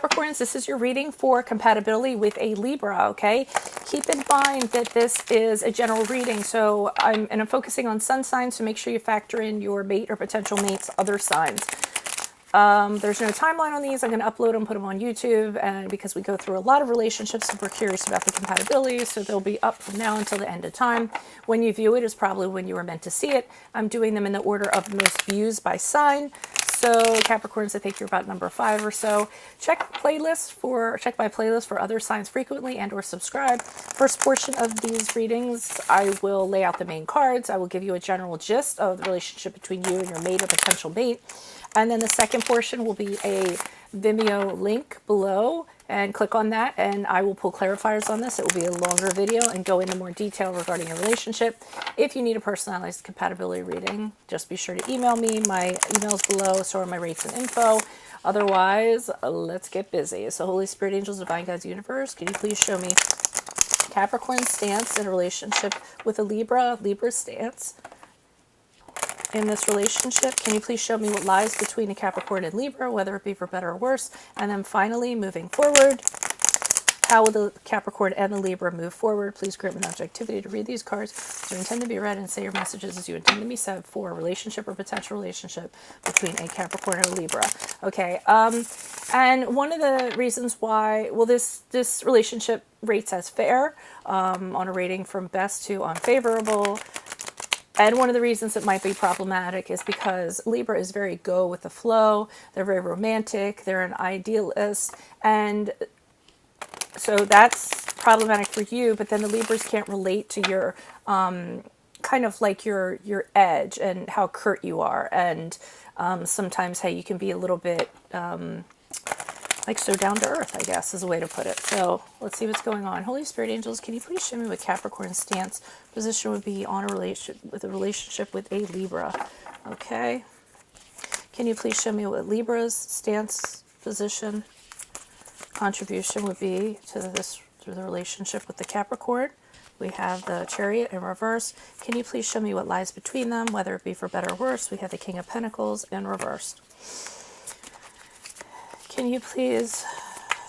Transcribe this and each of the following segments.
Capricorns, this is your reading for compatibility with a Libra, okay? Keep in mind that this is a general reading, so I'm focusing on sun signs, so make sure you factor in your mate or potential mate's other signs. There's no timeline on these. I'm going to upload them, put them on YouTube, and because we go through a lot of relationships and we're curious about the compatibility, so they'll be up from now until the end of time. When you view it is probably when you were meant to see it. I'm doing them in the order of most views by sign. So Capricorns, I think you're about number 5 or so. Check my playlist for other signs frequently and or subscribe. First portion of these readings, I will lay out the main cards. I will give you a general gist of the relationship between you and your mate or potential mate. And then the second portion will be a Vimeo link below, and click on that and I will pull clarifiers on this. It will be a longer video and go into more detail regarding your relationship. If you need a personalized compatibility reading, just be sure to email me. My email's below, so are my rates and info. Otherwise, let's get busy. So Holy Spirit, angels, divine guides, universe, can you please show me Capricorn's stance in a relationship with a Libra, Libra's stance in this relationship? Can you please show me what lies between a Capricorn and Libra, whether it be for better or worse? And then finally, moving forward, how will the Capricorn and the Libra move forward? Please grant me objectivity to read these cards. So you intend to be read and say your messages as you intend to be said for a relationship or potential relationship between a Capricorn and a Libra. Okay, and one of the reasons why, well, this relationship rates as fair on a rating from best to unfavorable. And one of the reasons it might be problematic is because Libra is very go with the flow. They're very romantic. They're an idealist. And so that's problematic for you. But then the Libras can't relate to your kind of like your edge and how curt you are. And sometimes how you can be a little bit like so down to earth, I guess, is a way to put it. So let's see what's going on. Holy Spirit, angels, can you please show me what Capricorn's stance position would be on a relationship with a Libra? Okay. Can you please show me what Libra's stance position contribution would be to the relationship with the Capricorn? We have the Chariot in reverse. Can you please show me what lies between them, whether it be for better or worse? We have the King of Pentacles in reversed. Can you please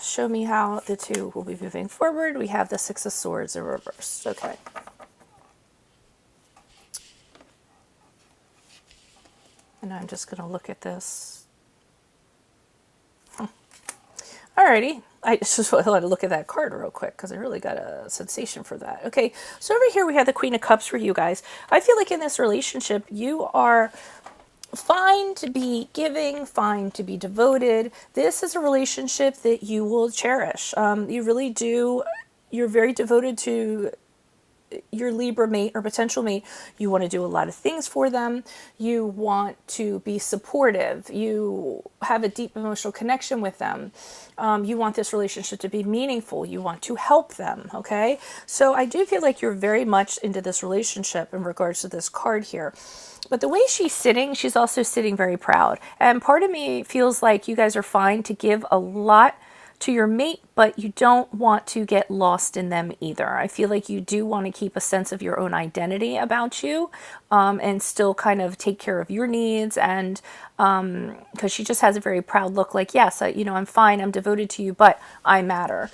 show me how the two will be moving forward? We have the Six of Swords in reverse. Okay. And I'm just going to look at this. Alrighty. I just want to look at that card real quick because I really got a sensation for that. Okay, so over here we have the Queen of Cups for you guys. I feel like in this relationship, you are fine to be giving, fine to be devoted. This is a relationship that you will cherish. You really do. You're very devoted to your Libra mate or potential mate. You want to do a lot of things for them. You want to be supportive. You have a deep emotional connection with them. You want this relationship to be meaningful. You want to help them, okay? So I do feel like you're very much into this relationship in regards to this card here. But the way she's sitting, she's also sitting very proud. And part of me feels like you guys are fine to give a lot to your mate, but you don't want to get lost in them either. I feel like you do want to keep a sense of your own identity about you, and still kind of take care of your needs. And because she just has a very proud look, like, yes, I'm fine, I'm devoted to you, but I matter.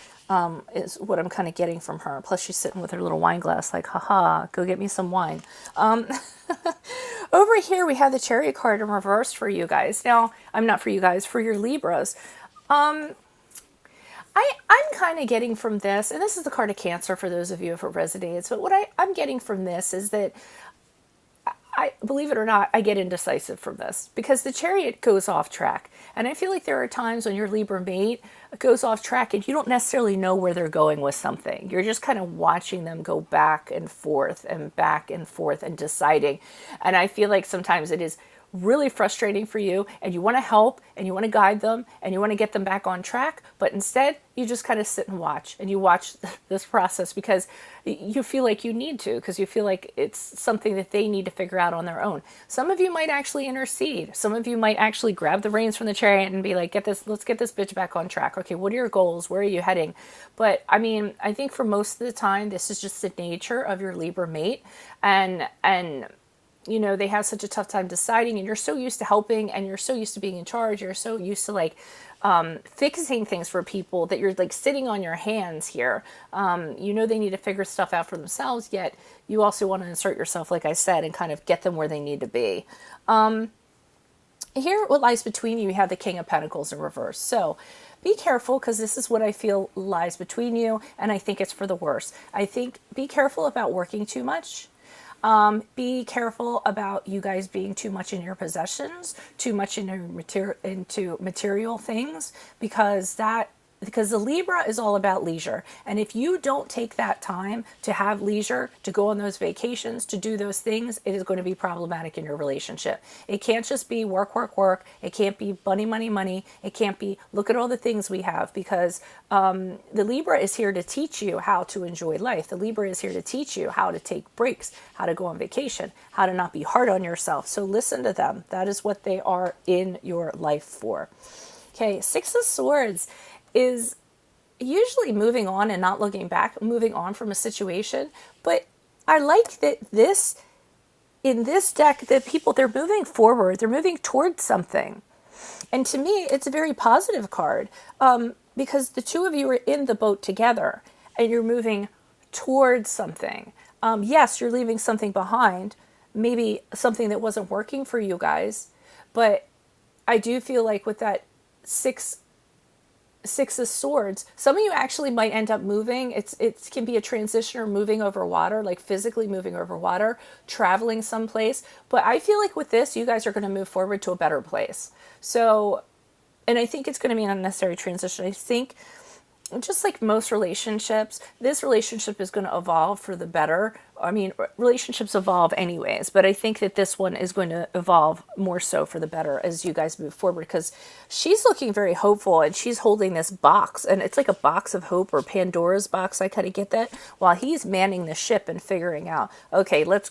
Is what I'm kind of getting from her. Plus she's sitting with her little wine glass like, haha, go get me some wine. Over here we have the Chariot card in reverse for you guys. Now, I'm not for you guys, for your Libras. I'm kind of getting from this, and this is the card of Cancer for those of you if it resonates, but what I'm getting from this is that I believe it or not, I get indecisive from this because the Chariot goes off track. And I feel like there are times when your Libra mate goes off track and you don't necessarily know where they're going with something. You're just kind of watching them go back and forth and deciding. And I feel like sometimes it is really frustrating for you and you want to help and you want to guide them and you want to get them back on track, but instead you just kind of sit and watch, and you watch this process because you feel like you need to, because you feel like it's something that they need to figure out on their own. Some of you might actually intercede. Some of you might actually grab the reins from the Chariot and be like, let's get this bitch back on track. Okay, what are your goals? Where are you heading? But I mean, I think for most of the time, this is just the nature of your Libra mate, and they have such a tough time deciding, and you're so used to helping and you're so used to being in charge. You're so used to like fixing things for people, that you're like sitting on your hands here. You know they need to figure stuff out for themselves, yet you also want to insert yourself, like I said, and kind of get them where they need to be. Here, what lies between you, you have the King of Pentacles in reverse. So be careful, because this is what I feel lies between you, and I think it's for the worse. I think be careful about working too much. Be careful about you guys being too much in your possessions, too much into material things, because the Libra is all about leisure. And if you don't take that time to have leisure, to go on those vacations, to do those things, it is going to be problematic in your relationship. It can't just be work, work, work. It can't be money, money, money. It can't be look at all the things we have, because the Libra is here to teach you how to enjoy life. The Libra is here to teach you how to take breaks, how to go on vacation, how to not be hard on yourself. So listen to them. That is what they are in your life for. Okay, Six of Swords is usually moving on and not looking back, moving on from a situation. But I like that in this deck, that people, they're moving forward, they're moving towards something. And to me, it's a very positive card, because the two of you are in the boat together and you're moving towards something. Yes, you're leaving something behind, maybe something that wasn't working for you guys, but I do feel like with that Six of Swords, some of you actually might end up moving. It can be a transition or moving over water, like physically moving over water, traveling someplace. But I feel like with this, you guys are going to move forward to a better place. So, and I think it's going to be an unnecessary transition. I think, just like most relationships, this relationship is going to evolve for the better. I mean, relationships evolve anyways, but I think that this one is going to evolve more so for the better as you guys move forward, because she's looking very hopeful and she's holding this box, and it's like a box of hope, or Pandora's box. I kind of get that, while he's manning the ship and figuring out, okay, let's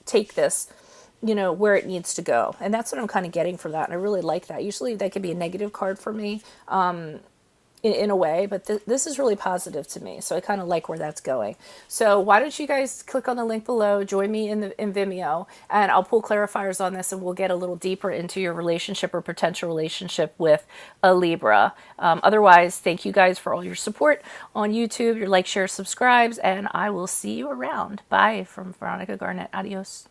take this, where it needs to go. And that's what I'm kind of getting from that. And I really like that. Usually that could be a negative card for me. In a way, but this is really positive to me, so I kind of like where that's going. So why don't you guys click on the link below, join me in Vimeo, and I'll pull clarifiers on this, and we'll get a little deeper into your relationship or potential relationship with a Libra. Otherwise, thank you guys for all your support on YouTube, your like, share, subscribes, and I will see you around. Bye from Veronica Garnett. Adios.